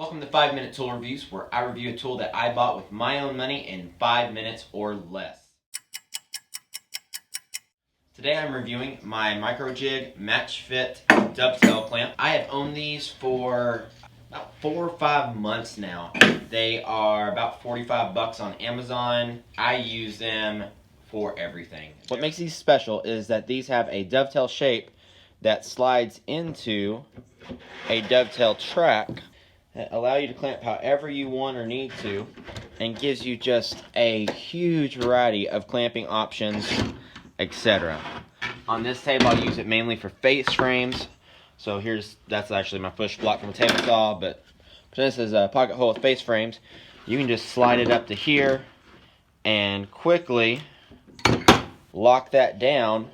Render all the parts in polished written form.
Welcome to 5-Minute Tool Reviews, where I review a tool that I bought with my own money in 5 minutes or less. Today I'm reviewing my MicroJig Matchfit Dovetail clamp. I have owned these for about 4 or 5 months now. They are about 45 bucks on Amazon. I use them for everything. What makes these special is that these have a dovetail shape that slides into a dovetail track that allow you to clamp however you want or need to, and gives you just a huge variety of clamping options, etc. On this table I use it mainly for face frames. So that's actually my push block from a table saw, but this is a pocket hole with face frames. You can just slide it up to here and quickly lock that down,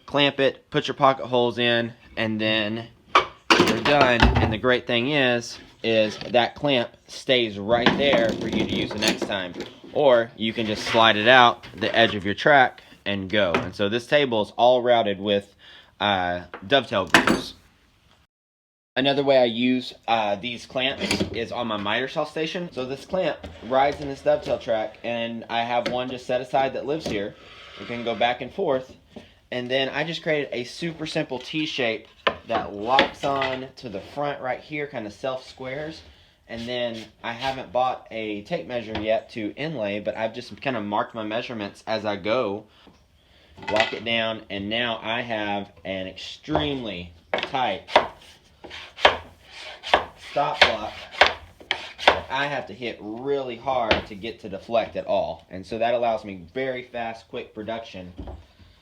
clamp it, put your pocket holes in, and then you're done. And the great thing is that clamp stays right there for you to use the next time. Or you can just slide it out the edge of your track and go. And so this table is all routed with dovetail grooves. Another way I use these clamps is on my miter saw station. So this clamp rides in this dovetail track, and I have one just set aside that lives here. We can go back and forth. And then I just created a super simple T-shape that locks on to the front right here, kind of self-squares. And then I haven't bought a tape measure yet to inlay, but I've just kind of marked my measurements as I go. Lock it down, and now I have an extremely tight stop block that I have to hit really hard to get to deflect at all. And so that allows me very fast, quick production.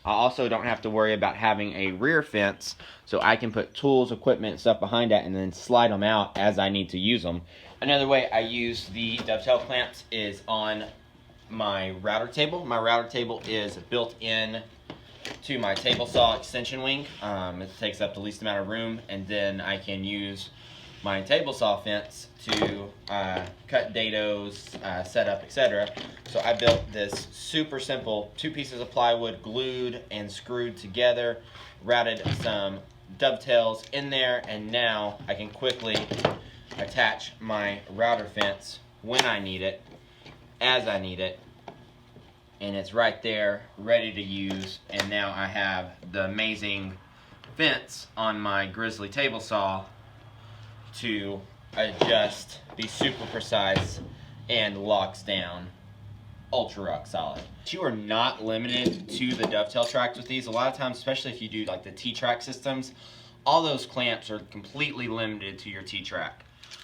I also don't have to worry about having a rear fence, so I can put tools, equipment, and stuff behind that and then slide them out as I need to use them. Another way I use the dovetail clamps is on my router table. My router table is built in to my table saw extension wing. It takes up the least amount of room, and then I can use my table saw fence to cut dados, set up, etc. So I built this super simple 2 pieces of plywood glued and screwed together, routed some dovetails in there, and now I can quickly attach my router fence when I need it, as I need it, and it's right there ready to use. And now I have the amazing fence on my Grizzly table saw to adjust, be super precise, and locks down ultra rock solid. You are not limited to the dovetail tracks with these. A lot of times, especially if you do like the T-track systems, all those clamps are completely limited to your T-track.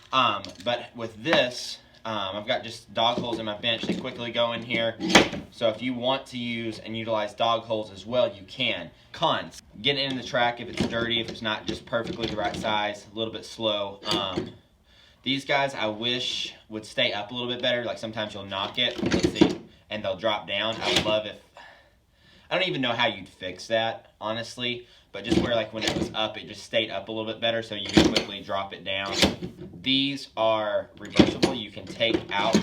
But with this, I've got just dog holes in my bench. They quickly go in here. So if you want to use and utilize dog holes as well, you can. Cons: getting in the track if it's dirty, if it's not just perfectly the right size, a little bit slow. These guys I wish would stay up a little bit better. Like sometimes you'll knock it, let's see, and they'll drop down. I would love if, I don't even know how you'd fix that, honestly, but just where like when it was up, it just stayed up a little bit better so you can quickly drop it down. These are reversible. You can take out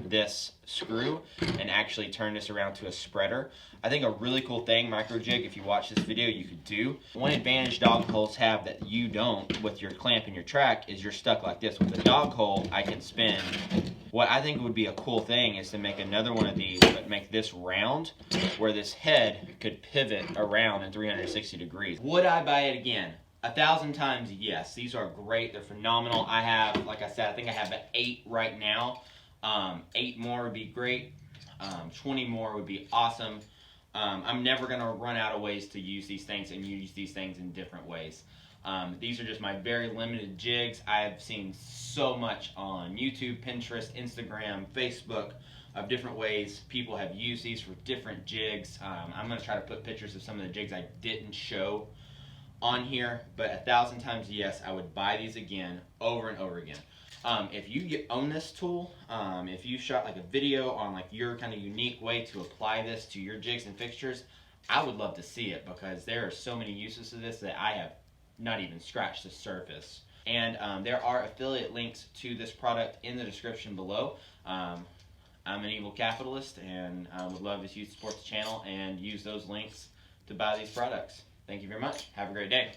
this screw and actually turn this around to a spreader. I think a really cool thing, MicroJig, if you watch this video, you could do. One advantage dog holes have that you don't with your clamp and your track is you're stuck like this. With a dog hole, I can spin. What I think would be a cool thing is to make another one of these, but make this round, where this head could pivot around in 360 degrees. Would I buy it again? 1,000 times yes. These are great. They're phenomenal. I have, like I said, I think I have 8 right now. 8 more would be great. 20 more would be awesome. I'm never going to run out of ways to use these things and use these things in different ways. These are just my very limited jigs. I've seen so much on YouTube, Pinterest, Instagram, Facebook of different ways people have used these for different jigs. I'm going to try to put pictures of some of the jigs I didn't show on here, but 1,000 times yes, I would buy these again over and over again. If you own this tool, if you shot like a video on like your kind of unique way to apply this to your jigs and fixtures, I would love to see it, because there are so many uses to this that I have not even scratched the surface. And there are affiliate links to this product in the description below. I'm an evil capitalist, and I would love if you support the channel and use those links to buy these products. Thank you very much. Have a great day.